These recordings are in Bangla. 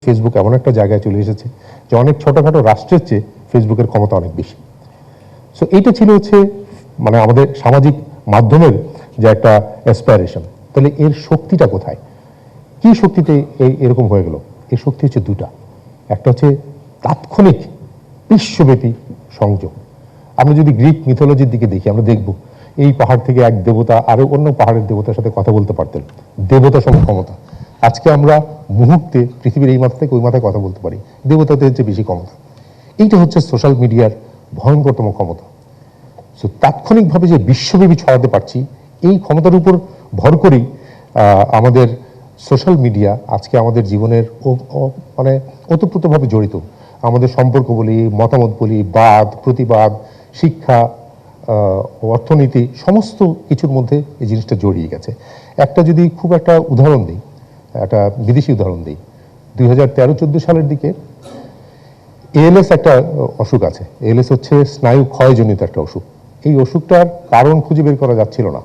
ফেসবুক এমন একটা জায়গায় চলে এসেছে যে অনেক ছোটখাটো রাষ্ট্রের চেয়ে ফেসবুকের ক্ষমতা অনেক বেশি। সো এইটা ছিল হচ্ছে মানে আমাদের সামাজিক মাধ্যমের যে একটা অ্যাসপাইরেশন। তাহলে এর শক্তিটা কোথায়, কি শক্তিতে এরকম হয়ে গেল? এর শক্তি হচ্ছে দুটা। একটা হচ্ছে তাৎক্ষণিক বিশ্বব্যাপী সংযোগ। আমরা যদি গ্রিক মিথোলজির দিকে দেখি, আমরা দেখব এই পাহাড় থেকে এক দেবতা আরো অন্য পাহাড়ের দেবতার সাথে কথা বলতে পারতেন, দেবতা সম ক্ষমতা। আজকে আমরা মুহূর্তে পৃথিবীর এই মাথা থেকে ওই মাথায় কথা বলতে পারি, দেবতাদের চেয়ে বেশি ক্ষমতা। এইটা হচ্ছে সোশ্যাল মিডিয়ার ভয়ঙ্করতম ক্ষমতা। সো তাৎক্ষণিকভাবে যে বিশ্বব্যাপী ছড়াতে পারছি, এই ক্ষমতার উপর ভর করেই আমাদের সোশ্যাল মিডিয়া আজকে আমাদের জীবনের মানে ওতপ্রোতভাবে জড়িত। আমাদের সম্পর্ক বলি, মতামত বলি, বাদ প্রতিবাদ, শিক্ষা, অর্থনীতি, সমস্ত কিছুর মধ্যে এই জিনিসটা জড়িয়ে গেছে। একটা যদি খুব একটা উদাহরণ দিই, একটা বিদেশি উদাহরণ দিই, 2013-14 সালের দিকে এএলএস একটা অসুখ আছে। এএলএস হচ্ছে স্নায়ু ক্ষয়জনিত একটা অসুখ। এই অসুখটার কারণ খুঁজে বের করা যাচ্ছিল না,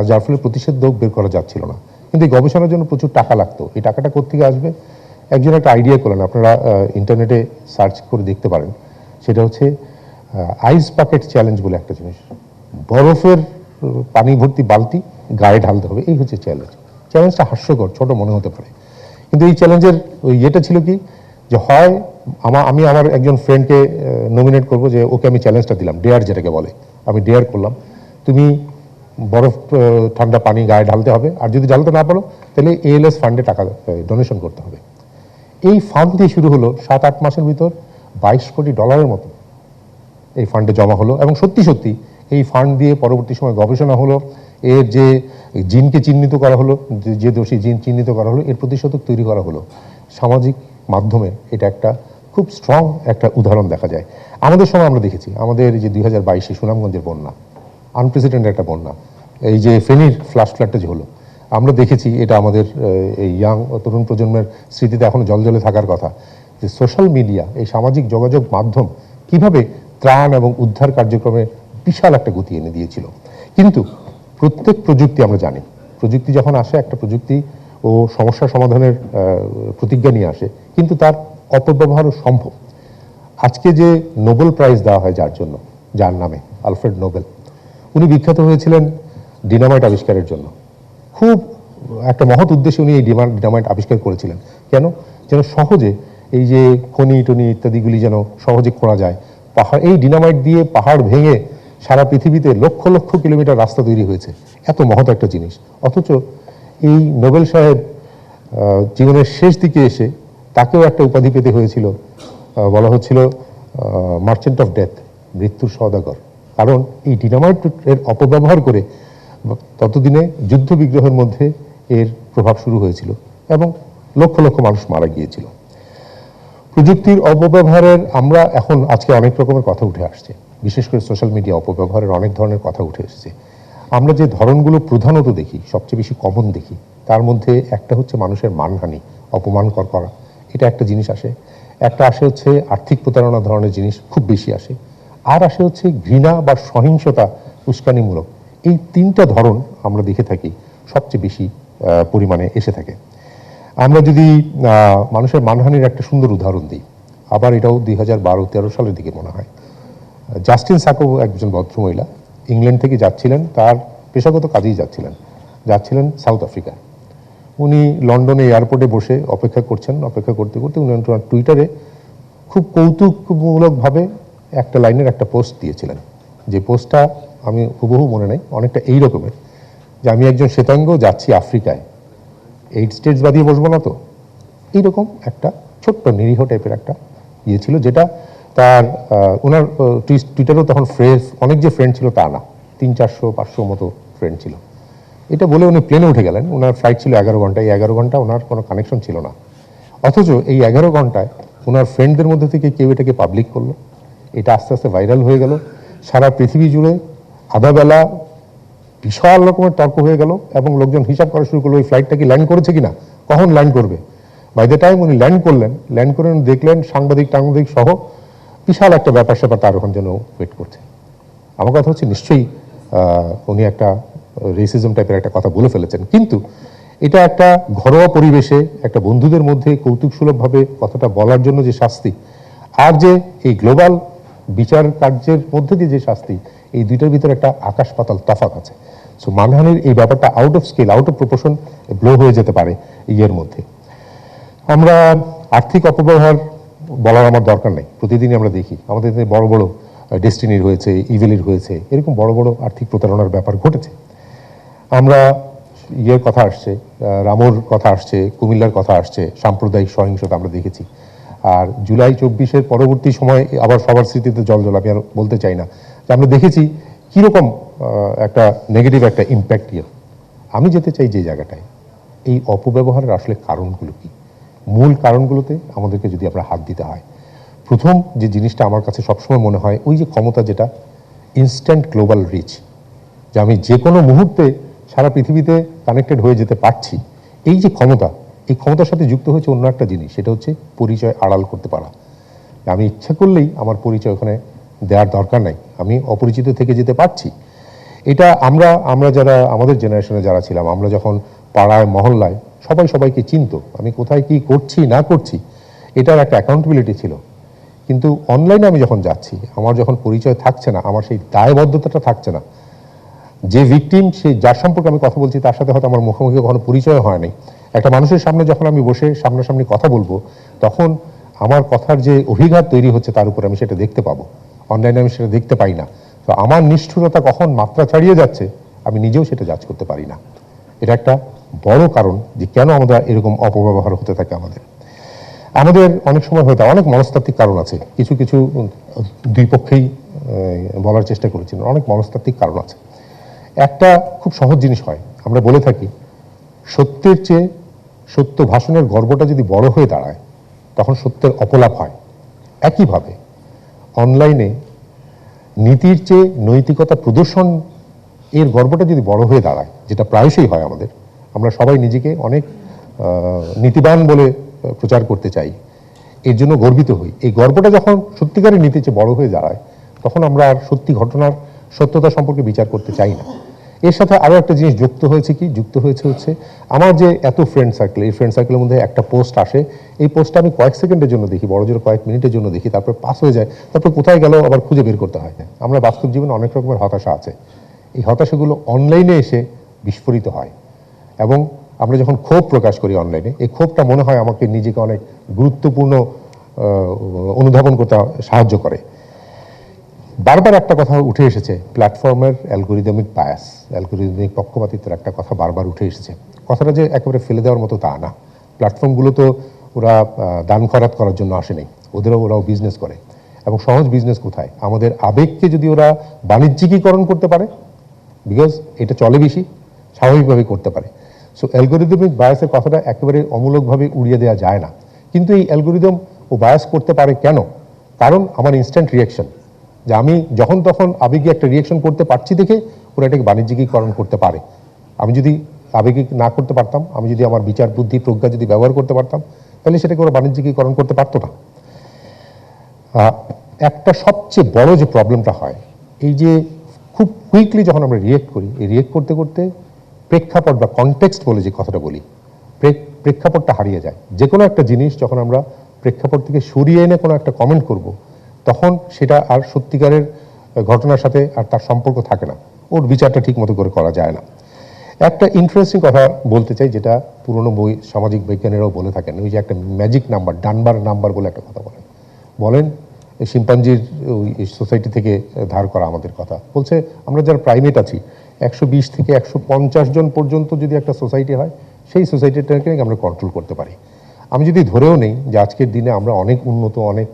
যার ফলে প্রতিষেধক বের করা যাচ্ছিল না। কিন্তু এই গবেষণার জন্য প্রচুর টাকা লাগতো। এই টাকাটা কোত্থেকে আসবে? একজন একটা আইডিয়া করলেন, আপনারা ইন্টারনেটে সার্চ করে দেখতে পারেন। সেটা হচ্ছে আইস বাকেট চ্যালেঞ্জ বলে একটা জিনিস। বরফের পানি ভর্তি বালতি গায়ে ঢালতে হবে, এই হচ্ছে চ্যালেঞ্জ। চ্যালেঞ্জটা হাস্যকর, ছোট মনে হতে পারে, কিন্তু এই চ্যালেঞ্জের ইয়েটা ছিল কি, যে হয় আমি আমার একজন ফ্রেন্ডকে নমিনেট করবো, যে ওকে আমি চ্যালেঞ্জটা দিলাম, ডেয়ার যেটাকে বলে, আমি ডেয়ার করলাম, তুমি বরফ ঠান্ডা পানি গায়ে ঢালতে হবে, আর যদি ঢালতে না পারো তাহলে এএলএস ফান্ডে টাকা ডোনেশন করতে হবে। এই ফান্ড দিয়ে শুরু হলো, 7-8 মাসের ভিতর $22 কোটি মতো এই ফান্ডে জমা হলো। এবং সত্যি সত্যি এই ফান্ড দিয়ে পরবর্তী সময় গবেষণা হলো, এর যে জিনকে চিহ্নিত করা হলো, যে দোষী জিন চিহ্নিত করা হলো, এর প্রতিষেধক তৈরি করা হলো। সামাজিক মাধ্যমে এটা একটা খুব স্ট্রং একটা উদাহরণ দেখা যায়। আমাদের সময় আমরা দেখেছি, আমাদের যে 2022-এ সুনামগঞ্জের বন্যা, আনপ্রেসিডেন্টেড একটা বন্যা, এই যে ফেনীর ফ্লাশ ফ্লাডটা যে হলো, আমরা দেখেছি এটা আমাদের এই ইয়াং তরুণ প্রজন্মের স্মৃতিতে এখনো জলজলে থাকার কথা, যে সোশ্যাল মিডিয়া, এই সামাজিক যোগাযোগ মাধ্যম কিভাবে ত্রাণ এবং উদ্ধার কার্যক্রমে বিশাল একটা গতি এনে দিয়েছিল। কিন্তু প্রত্যেক প্রযুক্তি, আমরা জানি প্রযুক্তি যখন আসে, একটা প্রযুক্তি ও সমস্যা সমাধানের প্রতিজ্ঞা নিয়ে আসে, কিন্তু তার অপব্যবহারও সম্ভব। আজকে যে নোবেল প্রাইজ দেওয়া হয় যার জন্য, যার নামে, আলফ্রেড নোবেল, উনি বিখ্যাত হয়েছিলেন ডিনামাইট আবিষ্কারের জন্য। খুব একটা মহৎ উদ্দেশ্যে উনি এই ডিনামাইট আবিষ্কার করেছিলেন। কেন? যেন সহজে এই যে খনি টনি ইত্যাদিগুলি যেন সহজে খোঁড়া যায়। পাহাড়, এই ডিনামাইট দিয়ে পাহাড় ভেঙে সারা পৃথিবীতে লক্ষ লক্ষ কিলোমিটার রাস্তা তৈরি হয়েছে। এত মহৎ একটা জিনিস। অথচ এই নোবেল সাহেব জীবনের শেষ দিকে এসে তাকেও একটা উপাধি পেতে হয়েছিল, বলা হচ্ছিল মার্চেন্ট অফ ডেথ, মৃত্যুর সওদাগর। কারণ এই ডিনামাইট এর অপব্যবহার করে ততদিনে যুদ্ধ বিগ্রহের মধ্যে এর প্রভাব শুরু হয়েছিল এবং লক্ষ লক্ষ মানুষ মারা গিয়েছিল। প্রযুক্তির অপব্যবহারের আমরা এখন আজকে অনেক রকমের কথা উঠে আসছে, বিশেষ করে সোশ্যাল মিডিয়া অপব্যবহারের অনেক ধরনের কথা উঠে এসেছে। আমরা যে ধরনগুলো প্রধানত দেখি, সবচেয়ে বেশি কমন দেখি, তার মধ্যে একটা হচ্ছে মানুষের মানহানি, অপমানকর করা, এটা একটা জিনিস আসে। একটা আসে হচ্ছে আর্থিক প্রতারণা ধরনের জিনিস খুব বেশি আসে। আর আসে হচ্ছে ঘৃণা বা সহিংসতা, উস্কানিমূলক। এই তিনটা ধরন আমরা দেখে থাকি সবচেয়ে বেশি পরিমাণে এসে থাকে। আমরা যদি মানুষের মানহানির একটা সুন্দর উদাহরণ দিই, আবার এটাও 2012-13 সালের দিকে মনে হয়, জাস্টিন সাকো একজন ভদ্রমহিলা ইংল্যান্ড থেকে যাচ্ছিলেন, তার পেশাগত কাজেই যাচ্ছিলেন সাউথ আফ্রিকা। উনি লন্ডনে এয়ারপোর্টে বসে অপেক্ষা করছেন, অপেক্ষা করতে করতে উনি টুইটারে খুব কৌতুকমূলকভাবে একটা লাইনের একটা পোস্ট দিয়েছিলেন, যে পোস্টটা আমি হুবহু মনে নাই, অনেকটা এই রকমের, যে আমি একজন শ্বেতাঙ্গ যাচ্ছি আফ্রিকায়, 8 স্টেটস বাদিয়ে বসবো না তো। এইরকম একটা ছোট্ট নিরীহ টাইপের একটা ইয়ে ছিল, যেটা তার ওনার টুইটারেও তখন অনেক যে ফ্রেন্ড ছিল তা না, 300-400 মতো ফ্রেন্ড ছিল। এটা বলে উনি প্লেনে উঠে গেলেন। ওনার ফ্লাইট ছিল 11 ঘন্টা, এই 11 ঘন্টা ওনার কোনো কানেকশন ছিল না। অথচ এই 11 ঘন্টায় ওনার ফ্রেন্ডদের মধ্যে থেকে কেউ এটাকে পাবলিক করলো, এটা আস্তে আস্তে ভাইরাল হয়ে গেল, সারা পৃথিবী জুড়ে আধাবেলা বিশাল রকমের তর্ক হয়ে গেল এবং লোকজন হিসাব করা শুরু করলো এই ফ্লাইটটা কি ল্যান্ড করেছে কিনা, কখন ল্যান্ড করবে। বাই দ্য টাইম উনি ল্যান্ড করে দেখলেন সাংবাদিক সহ বিশাল একটা ব্যাপার স্যাপার তার ওখান যেন ওয়েট করছে। আমার কথা হচ্ছে নিশ্চয়ই উনি একটা রেসিজম টাইপের একটা কথা বলে ফেলেছেন, কিন্তু এটা একটা ঘরোয়া পরিবেশে একটা বন্ধুদের মধ্যে কৌতুকসুলভভাবে কথাটা বলার জন্য যে শাস্তি, আর যে এই গ্লোবাল বিচার কার্যের মধ্যে দিয়ে যে শাস্তি, এই দুইটার ভিতরে একটা আকাশ পাতাল তফাৎ আছে। সো মানহানির এই ব্যাপারটা out of scale, out of proportion blow হয়ে যেতে পারে ইয়ের মধ্যে। আমরা আর্থিক অপব্যবহার বলার আমার দরকার নেই, প্রতিদিনই আমরা দেখি আমাদের বড় বড় ডেস্টিনির হয়েছে, ইভেলির হয়েছে, এরকম বড় বড় আর্থিক প্রতারণার ব্যাপার ঘটেছে। আমরা ইয়ের কথা আসছে, রামুর কথা আসছে, কুমিল্লার কথা আসছে, সাম্প্রদায়িক সহিংসতা আমরা দেখেছি। আর জুলাই 24-এর পরবর্তী সময় আবার সবার স্মৃতিতে জল আমি আর বলতে চাই না যে আমরা দেখেছি কীরকম একটা নেগেটিভ একটা ইম্প্যাক্ট ইয়ে। আমি যেতে চাই যে জায়গাটায় এই অপব্যবহারের আসলে কারণগুলো কি, মূল কারণগুলোতে আমাদেরকে যদি আমরা হাত দিতে হয়, প্রথম যে জিনিসটা আমার কাছে সবসময় মনে হয় ওই যে ক্ষমতা, যেটা ইনস্ট্যান্ট গ্লোবাল রিচ, যে আমি যে কোনো মুহূর্তে সারা পৃথিবীতে কানেক্টেড হয়ে যেতে পারছি, এই যে ক্ষমতা, এই ক্ষমতার সাথে যুক্ত হয়েছে অন্য একটা জিনিস, সেটা হচ্ছে পরিচয় আড়াল করতে পারা। আমি ইচ্ছা করলেই আমার পরিচয় ওখানে দেওয়ার দরকার নাই, আমি অপরিচিত থেকে যেতে পারছি। এটা আমরা যারা আমাদের জেনারেশনে যারা ছিলাম, আমরা যখন পাড়ায় মহল্লায় সবাই সবাইকে চিনতো, আমি কোথায় কি করছি না করছি এটার একটা অ্যাকাউন্টেবিলিটি ছিল। কিন্তু অনলাইনে আমি যখন যাচ্ছি, আমার যখন পরিচয় থাকছে না, আমার সেই দায়বদ্ধতাটা থাকছে না, যে ভিকটিম, সে যার সম্পর্কে আমি কথা বলছি তার সাথে হয়তো আমার মুখোমুখি কখনো পরিচয় হয় নাই, একটা মানুষের সামনে যখন আমি বসে সামনাসামনি কথা বলবো, তখন আমার কথার যে অভিঘাত তৈরি হচ্ছে তার উপর আমি সেটা দেখতে পাবো। অনলাইনে আমি সেটা দেখতে পাই না। তো আমার নিষ্ঠুরতা কখন মাত্রা ছাড়িয়ে যাচ্ছে আমি নিজেও সেটা জাজ করতে পারি না। এটা একটা বড় কারণ যে কেন আমরা এরকম অপব্যবহার হতে থাকে। আমাদের অনেক সময় হয়তো অনেক মনস্তাত্ত্বিক কারণ আছে, কিছু কিছু দুই পক্ষেই বলার চেষ্টা করেছিলেন, অনেক মনস্তাত্ত্বিক কারণ আছে। একটা খুব সহজ জিনিস হয়, আমরা বলে থাকি সত্যের চেয়ে সত্য ভাষণের গর্বটা যদি বড় হয়ে দাঁড়ায় তখন সত্যের অপলাপ হয়। একইভাবে অনলাইনে নীতির চেয়ে নৈতিকতা প্রদর্শন এর গর্বটা যদি বড় হয়ে দাঁড়ায়, যেটা প্রায়শই হয় আমাদের, আমরা সবাই নিজেকে অনেক নীতিবান বলে প্রচার করতে চাই, এর জন্য গর্বিত হই। এই গর্বটা যখন সত্যিকারের নীতির চেয়ে বড় হয়ে দাঁড়ায় তখন আমরা আর সত্যি ঘটনার সত্যতা সম্পর্কে বিচার করতে চাই না। এর সাথে আরও একটা জিনিস যুক্ত হয়েছে হচ্ছে আমার যে এত ফ্রেন্ড সার্কেল, এই ফ্রেন্ড সার্কেলের মধ্যে একটা পোস্ট আসে, এই পোস্টটা আমি কয়েক সেকেন্ডের জন্য দেখি, বড় জোর কয়েক মিনিটের জন্য দেখি, তারপর পাস হয়ে যায়, তারপর কোথায় গেল আবার খুঁজে বের করতে হয়। আমরা বাস্তব জীবনে অনেক রকমের হতাশা আছে, এই হতাশাগুলো অনলাইনে এসে বিস্ফোরিত হয়। এবং আমরা যখন ক্ষোভ প্রকাশ করি অনলাইনে, এই ক্ষোভটা মনে হয় আমাকে নিজেকে অনেক গুরুত্বপূর্ণ অনুধাবন করতে সাহায্য করে। বারবার একটা কথা উঠে এসেছে, প্ল্যাটফর্মের অ্যালগোরিদমিক বায়াস, অ্যালগোরিদমিক পক্ষপাতিত্বের একটা কথা বারবার উঠে এসেছে। কথাটা যে একেবারে ফেলে দেওয়ার মতো তা না। প্ল্যাটফর্মগুলো তো ওরা দান খরাত করার জন্য আসেনি, ওরাও বিজনেস করে। এবং সহজ বিজনেস কোথায়? আমাদের আবেগকে যদি ওরা বাণিজ্যিকীকরণ করতে পারে, বিকজ এটা চলে বেশি, স্বাভাবিকভাবে করতে পারে। সো অ্যালগোরিদমিক বায়াসের কথাটা একেবারে অমূলকভাবে উড়িয়ে দেওয়া যায় না। কিন্তু এই অ্যালগোরিদম ও বায়াস করতে পারে কেন? কারণ আমার ইনস্ট্যান্ট রিয়াকশন, যে আমি যখন তখন আবেগে একটা রিয়াকশন করতে পারছি দেখে ওরা এটাকে বাণিজ্যিকীকরণ করতে পারে। আমি যদি আবেগে না করতে পারতাম, আমি যদি আমার বিচার বুদ্ধি প্রজ্ঞা যদি ব্যবহার করতে পারতাম, তাহলে সেটাকে ওরা বাণিজ্যিকীকরণ করতে পারতো না। একটা সবচেয়ে বড় যে প্রবলেমটা হয়, এই যে খুব কুইকলি যখন আমরা রিয়েক্ট করি, এই রিয়েক্ট করতে করতে প্রেক্ষাপট বা কনটেক্সট বলে যে কথাটা বলি, প্রেক্ষাপটটা হারিয়ে যায়। যে কোনো একটা জিনিস যখন আমরা প্রেক্ষাপট থেকে সরিয়ে এনে কোনো একটা কমেন্ট করব, তখন সেটা আর সত্যিকারের ঘটনার সাথে আর তার সম্পর্ক থাকে না, ওর বিচারটা ঠিক মতো করে করা যায় না। একটা ইন্টারেস্টিং কথা বলতে চাই, যেটা পুরনো সামাজিক বিজ্ঞানীরাও বলে থাকেন, ওই যে একটা ম্যাজিক নাম্বার, ডানবার নাম্বার বলে একটা কথা বলেন শিম্পাঞ্জির ওই সোসাইটি থেকে ধার করা আমাদের কথা বলছে, আমরা যারা প্রাইমেট আছি 120 থেকে 150 জন পর্যন্ত যদি একটা সোসাইটি হয়, সেই সোসাইটিটাকে আমরা কন্ট্রোল করতে পারি। আমি যদি ধরেও নেই যে আজকের দিনে আমরা অনেক উন্নত, অনেক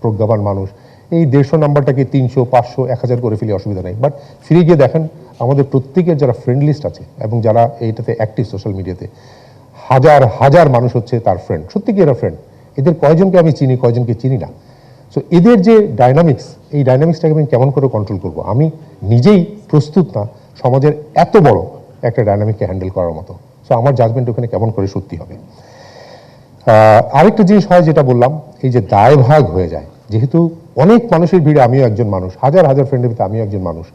প্রজ্ঞাবান মানুষ, এই 150 নাম্বারটাকে 300, 500, 1000 করে ফেলে অসুবিধা নেই। বাট ফিরে গিয়ে দেখেন আমাদের প্রত্যেকের যারা ফ্রেন্ড লিস্ট আছে এবং যারা এইটাতে অ্যাক্টিভ সোশ্যাল মিডিয়াতে, হাজার হাজার মানুষ হচ্ছে তার ফ্রেন্ড। সত্যি কি এরা ফ্রেন্ড? এদের কয়জনকে আমি চিনি, কয়জনকে চিনি না। সো এদের যে ডাইনামিক্স, এই ডাইনামিক্সটাকে আমি কেমন করে কন্ট্রোল করব? আমি নিজেই প্রস্তুত না সমাজের এত বড় একটা ডাইনামিককে হ্যান্ডেল করার মতো। সো আমার জাজমেন্ট ওখানে কেমন করে সত্যি হবে। আরেকটা জিনিস হয়, যেটা বললাম, এই যে দায়ভাগ হয়ে যায়, যেহেতু অনেক মানুষের ভিড়ে আমিও একজন মানুষ, হাজার হাজার ফ্রেন্ডের ভিতরে আমিও একজন মানুষ,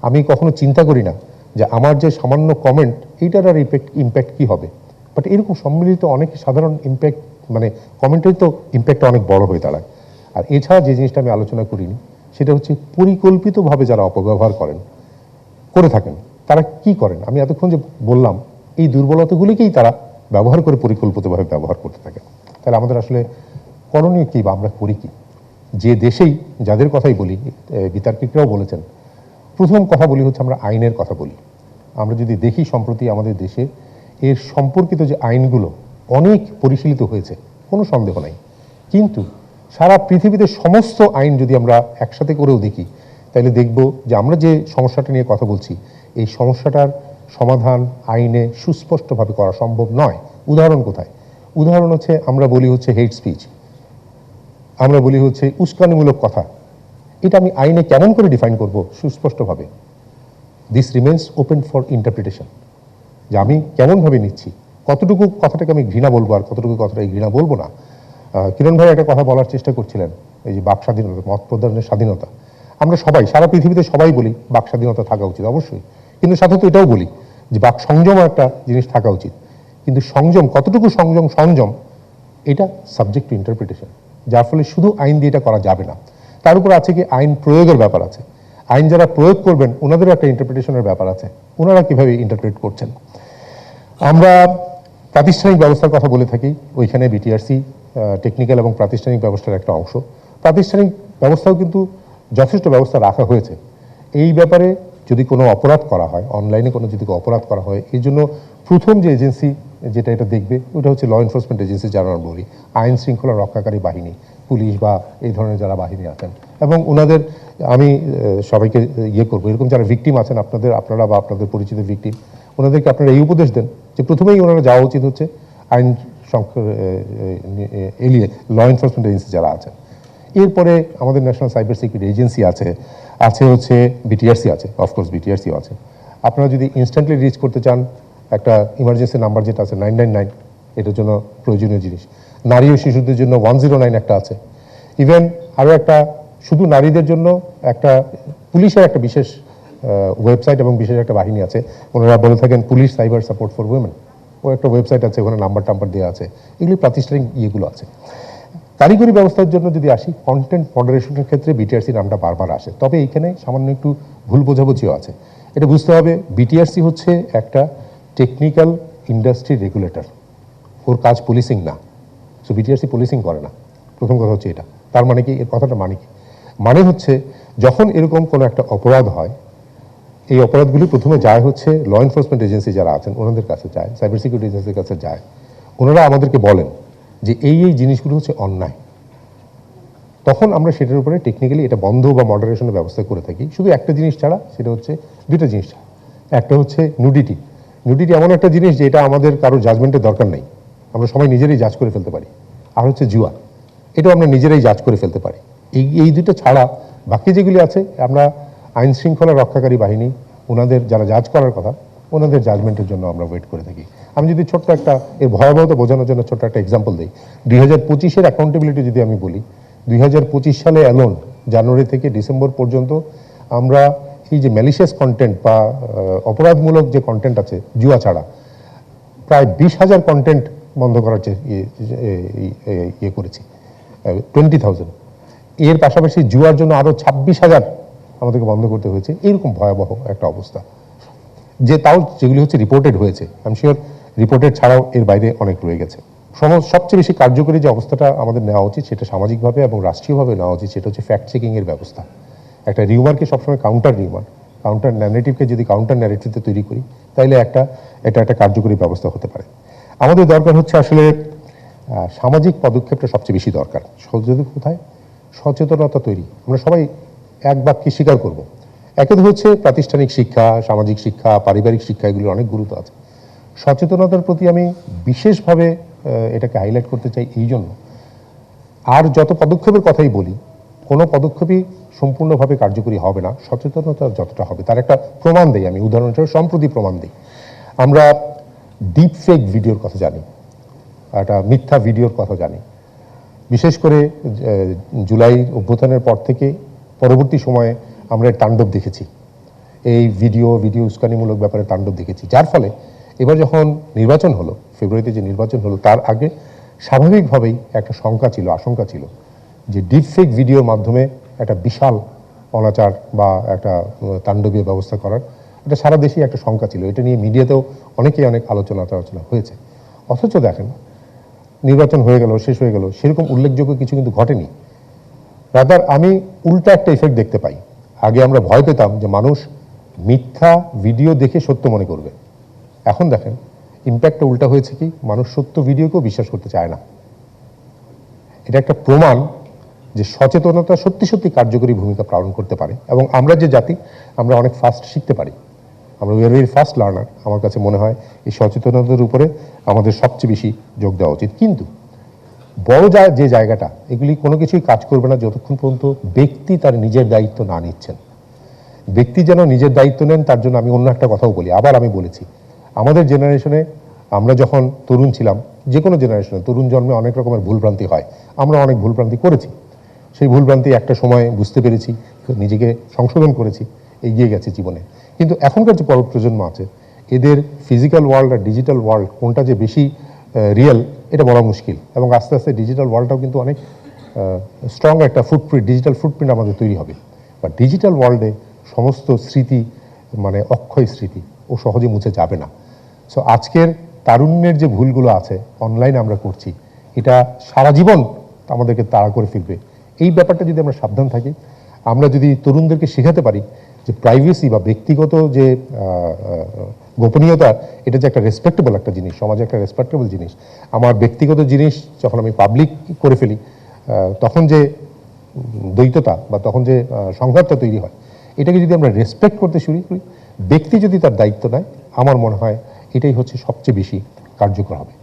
আমি কখনো চিন্তা করি না যে আমার যে সামান্য কমেন্ট এইটার আর ইম্প্যাক্ট কি হবে, বাট এরকম সম্মিলিত অনেক সাধারণ ইম্প্যাক্ট মানে কমেন্টের তো ইম্প্যাক্ট অনেক বড় হয়ে দাঁড়ায়। আর এছাড়া যে জিনিসটা আমি আলোচনা করিনি সেটা হচ্ছে পরিকল্পিতভাবে যারা অপব্যবহার করে থাকেন তারা কি করেন। আমি এতক্ষণ যে বললাম এই দুর্বলতাগুলিকেই তারা ব্যবহার করে পরিকল্পিতভাবে ব্যবহার করতে থাকেন। তাহলে আমাদের আসলে করণীয় কী বা আমরা করি কি? যে দেশেই যাদের কথাই বলি, বিতার্কিকরাও বলেছেন, প্রথম কথা বলি হচ্ছে আমরা আইনের কথা বলি। আমরা যদি দেখি সম্প্রতি আমাদের দেশে এর সম্পর্কিত যে আইনগুলো অনেক পরিশীলিত হয়েছে, কোনো সন্দেহ নাই, কিন্তু সারা পৃথিবীতে সমস্ত আইন যদি আমরা একসাথে করেও দেখি তাহলে দেখব যে আমরা যে সমস্যাটা নিয়ে কথা বলছি এই সমস্যাটার সমাধান আইনে সুস্পষ্টভাবে করা সম্ভব নয়। উদাহরণ কোথায়? উদাহরণ হচ্ছে আমরা বলি হচ্ছে হেট স্পিচ, আমরা বলি হচ্ছে উস্কানিমূলক কথা। এটা আমি আইনে কেমন করে ডিফাইন করব সুস্পষ্টভাবে? This remains open for interpretation, যে আমি কেমনভাবে নিচ্ছি, কতটুকু কথাটাকে আমি ঘৃণা বলবো আর কতটুকু কথাটাকে ঘৃণা বলবো না। কিরণ ভাই একটা কথা বলার চেষ্টা করছিলেন, এই যে বাক স্বাধীনতা, মত প্রদানের স্বাধীনতা। আমরা সবাই সারা পৃথিবীতে সবাই বলি বাক স্বাধীনতা থাকা উচিত অবশ্যই, কিন্তু সাথে তো এটাও বলি যে বাক সংযম একটা জিনিস থাকা উচিত। কিন্তু সংযম কতটুকু সংযম এটা সাবজেক্ট টু ইন্টারপ্রিটেশন, যার ফলে শুধু আইন দিয়ে এটা করা যাবে না। তার উপর আছে কি আইন প্রয়োগের ব্যাপার আছে। আইন যারা প্রয়োগ করবেন ওনাদেরও একটা ইন্টারপ্রিটেশনের ব্যাপার আছে, ওনারা কিভাবে ইন্টারপ্রেট করছেন। আমরা প্রাতিষ্ঠানিক ব্যবস্থার কথা বলে থাকি, ওইখানে বিটিআরসি টেকনিক্যাল এবং প্রাতিষ্ঠানিক ব্যবস্থার একটা অংশ। প্রাতিষ্ঠানিক ব্যবস্থাও কিন্তু যথেষ্ট ব্যবস্থা রাখা হয়েছে। এই ব্যাপারে যদি কোনো অপরাধ করা হয়, অনলাইনে কোনো যদি অপরাধ করা হয়, এই জন্য প্রথম যে এজেন্সি যেটা এটা দেখবে ওটা হচ্ছে ল এনফোর্সমেন্ট এজেন্সি, যারা আমরা বলি আইন শৃঙ্খলা রক্ষাকারী বাহিনী, পুলিশ বা এই ধরনের যারা বাহিনী আছেন। এবং ওনাদের আমি সবাইকে ইয়ে করবো, এরকম যারা ভিকটিম আছেন আপনারা বা আপনাদের পরিচিত ভিকটিম, ওনাদেরকে আপনারা এই উপদেশ দেন যে প্রথমেই ওনারা যাওয়া উচিত হচ্ছে আইন এলিয়ে ল এনফোর্সমেন্ট এজেন্সি যারা আছেন। এরপরে আমাদের ন্যাশনাল সাইবার সিকিউরিটি এজেন্সি আছে হচ্ছে বিটিআরসি আছে, অফকোর্স বিটিআরসিও আছে। আপনারা যদি ইনস্ট্যান্টলি রিচ করতে চান একটা ইমার্জেন্সি নাম্বার যেটা আছে 999, এটার জন্য প্রয়োজনীয় জিনিস। নারী ও শিশুদের জন্য 109 একটা আছে। ইভেন আরও একটা শুধু নারীদের জন্য একটা পুলিশের একটা বিশেষ ওয়েবসাইট এবং বিশেষ একটা বাহিনী আছে, ওনারা বলে থাকেন police cyber support for women. ও একটা ওয়েবসাইট আছে, ওখানে নাম্বার দেওয়া আছে, এগুলি প্রাতিষ্ঠানিক ইয়েগুলো আছে। কারিগরি ব্যবস্থার জন্য যদি আসি, কন্টেন্ট মডারেশনের ক্ষেত্রে বিটিআরসি নামটা বারবার আসে, তবে এইখানে সামান্য একটু ভুল বোঝাবুঝিও আছে। এটা বুঝতে হবে বিটিআরসি হচ্ছে একটা টেকনিক্যাল ইন্ডাস্ট্রি রেগুলেটর, ওর কাজ পুলিশিং না। সো বিটিআরসি পুলিশিং করে না, প্রথম কথা হচ্ছে এটা। তার মানে কি, এর কথাটা মানে কি? মানে হচ্ছে যখন এরকম কোনো একটা অপরাধ হয়, এই অপরাধগুলি প্রথমে যায় হচ্ছে ল এনফোর্সমেন্ট এজেন্সি যারা আছেন ওনাদের কাছে যায়, সাইবার সিকিউরিটি এজেন্সির কাছে যায়। ওনারা আমাদেরকে বলেন যে এই জিনিসগুলো হচ্ছে অন্যায়। তখন আমরা সেটার উপরে টেকনিক্যালি এটা বন্ধ বা মডারেশনের ব্যবস্থা করে থাকি, শুধু একটা জিনিস ছাড়া, সেটা হচ্ছে দুইটা জিনিস ছাড়া। একটা হচ্ছে নুডিটি এমন একটা জিনিস যে এটা আমাদের কারোর জাজমেন্টের দরকার নেই, আমরা সবাই নিজেরাই জাজ করে ফেলতে পারি। আর হচ্ছে জুয়া, এটাও আমরা নিজেরাই জাজ করে ফেলতে পারি। এই দুটো ছাড়া বাকি যেগুলি আছে আমরা আইন শৃঙ্খলা রক্ষাকারী বাহিনী ওনাদের যারা জাজ করার কথা ওনাদের জাজমেন্টের জন্য আমরা ওয়েট করে থাকি। আমি যদি ছোট্ট একটা এর ভয়াবহতা বোঝানোর জন্য ছোট্ট একটা এক্সাম্পল দিই, 2025-এর অ্যাকাউন্টেবিলিটি যদি আমি বলি, 2025 সালে অ্যালোন জানুয়ারি থেকে ডিসেম্বর পর্যন্ত আমরা এই যে ম্যালিশিয়াস কন্টেন্ট বা অপরাধমূলক যে কন্টেন্ট আছে জুয়া ছাড়া, প্রায় 20,000 কন্টেন্ট বন্ধ করার ইয়ে করেছি, 20,000। এর পাশাপাশি জুয়ার জন্য আরও 26,000 আমাদেরকে বন্ধ করতে হয়েছে। এরকম ভয়াবহ একটা অবস্থা, যে তাও যেগুলি হচ্ছে রিপোর্টেড হয়েছে। আমি শিওর রিপোর্টেড ছাড়াও এর বাইরে অনেক রয়ে গেছে। সবচেয়ে বেশি কার্যকরী যে অবস্থাটা আমাদের নেওয়া উচিত, সেটা সামাজিকভাবে এবং রাষ্ট্রীয়ভাবে নেওয়া উচিত, সেটা হচ্ছে ফ্যাক্ট চেকিংয়ের ব্যবস্থা। একটা রিউমারকে সবসময় কাউন্টার ন্যারেটিভকে যদি কাউন্টার ন্যারেটিভে তৈরি করি, তাহলে এটা একটা কার্যকরী ব্যবস্থা হতে পারে। আমাদের দরকার হচ্ছে আসলে সামাজিক পদক্ষেপটা সবচেয়ে বেশি দরকার। কোথায়? সচেতনতা তৈরি। আমরা সবাই এক বাক্যে স্বীকার করব, একে হচ্ছে প্রাতিষ্ঠানিক শিক্ষা, সামাজিক শিক্ষা, পারিবারিক শিক্ষা, এগুলির অনেক গুরুত্ব আছে। সচেতনতার প্রতি আমি বিশেষভাবে এটাকে হাইলাইট করতে চাই এই জন্য, আর যত পদক্ষেপের কথাই বলি, কোনো পদক্ষেপই সম্পূর্ণভাবে কার্যকরী হবে না, সচেতনতা যতটা হবে। তার একটা প্রমাণ দিই আমি, উদাহরণ হিসেবে সম্প্রতি প্রমাণ দিই। আমরা ডিপ ফেক ভিডিওর কথা জানি, একটা মিথ্যা ভিডিওর কথা জানি। বিশেষ করে জুলাই অভ্যুত্থানের পর থেকে পরবর্তী সময়ে আমরা এর তাণ্ডব দেখেছি। এই ভিডিও উস্কানিমূলক ব্যাপারে তাণ্ডব দেখেছি, যার ফলে এবার যখন নির্বাচন হলো, ফেব্রুয়ারিতে যে নির্বাচন হলো, তার আগে স্বাভাবিকভাবেই একটা আশঙ্কা ছিল যে ডিপফেক ভিডিওর মাধ্যমে একটা বিশাল অনাচার বা একটা তাণ্ডবীয় ব্যবস্থা করার এটা সারা দেশেই একটা শঙ্কা ছিল। এটা নিয়ে মিডিয়াতেও অনেক আলোচনা হয়েছে। অথচ দেখেন, নির্বাচন হয়ে গেল, শেষ হয়ে গেল, সেরকম উল্লেখযোগ্য কিছু কিন্তু ঘটেনি। রাদার আমি উল্টা একটা ইফেক্ট দেখতে পাই। আগে আমরা ভয় পেতাম যে মানুষ মিথ্যা ভিডিও দেখে সত্য মনে করবে। এখন দেখেন ইম্প্যাক্টটা উল্টা হয়েছে কি, মানুষ সত্য ভিডিওকেও বিশ্বাস করতে চায় না। এটা একটা প্রমাণ যে সচেতনতা সত্যি কার্যকরী ভূমিকা পালন করতে পারে। এবং আমরা যে জাতি, আমরা অনেক ফাস্ট শিখতে পারি, আমরা we are very fast learner. আমার কাছে মনে হয় এই সচেতনতার উপরে আমাদের সবচেয়ে বেশি যোগ দেওয়া উচিত। কিন্তু বড় যে জায়গাটা, এগুলি কোনো কিছুই কাজ করবে না যতক্ষণ পর্যন্ত ব্যক্তি তার নিজের দায়িত্ব না নিচ্ছেন। ব্যক্তি যেন নিজের দায়িত্ব নেন, তার জন্য আমি অন্য একটা কথাও বলি, আবার আমি বলেছি, আমাদের জেনারেশনে আমরা যখন তরুণ ছিলাম, যে কোনো জেনারেশনে তরুণ জন্মে অনেক রকমের ভুলভ্রান্তি হয়, আমরা অনেক ভুলভ্রান্তি করেছি। সেই ভুলভ্রান্তি একটা সময় বুঝতে পেরেছি, নিজেকে সংশোধন করেছি, এগিয়ে গেছে জীবনে। কিন্তু এখনকার যে প্রজন্ম আছে, এদের ফিজিক্যাল ওয়ার্ল্ড আর ডিজিটাল ওয়ার্ল্ড কোনটা যে বেশি রিয়েল এটা বলা মুশকিল। এবং আস্তে আস্তে ডিজিটাল ওয়ার্ল্ডটাও কিন্তু অনেক স্ট্রং একটা ডিজিটাল ফুটপ্রিন্ট আমাদের তৈরি হবে। বা ডিজিটাল ওয়ার্ল্ডে সমস্ত স্মৃতি, মানে অক্ষয় স্মৃতি, ও সহজে মুছে যাবে না। সো আজকের তারুণ্যের যে ভুলগুলো আছে অনলাইনে আমরা করছি, এটা সারা জীবন আমাদেরকে তাড়া করে ফেলবে। এই ব্যাপারটা যদি আমরা সাবধান থাকি, আমরা যদি তরুণদেরকে শেখাতে পারি যে প্রাইভেসি বা ব্যক্তিগত যে গোপনীয়তা, এটা যে একটা রেসপেক্টেবল একটা জিনিস, সমাজে একটা রেসপেক্টেবল জিনিস। আমার ব্যক্তিগত জিনিস যখন আমি পাবলিক করে ফেলি, তখন যে দ্বৈততা বা তখন যে সংঘাতটা তৈরি হয়, এটাকে যদি আমরা রেসপেক্ট করতে শুরু করি, ব্যক্তি যদি তার দায়িত্ব নেয়, আমার মনে হয় এটাই হচ্ছে সবচেয়ে বেশি কার্যকর হবে।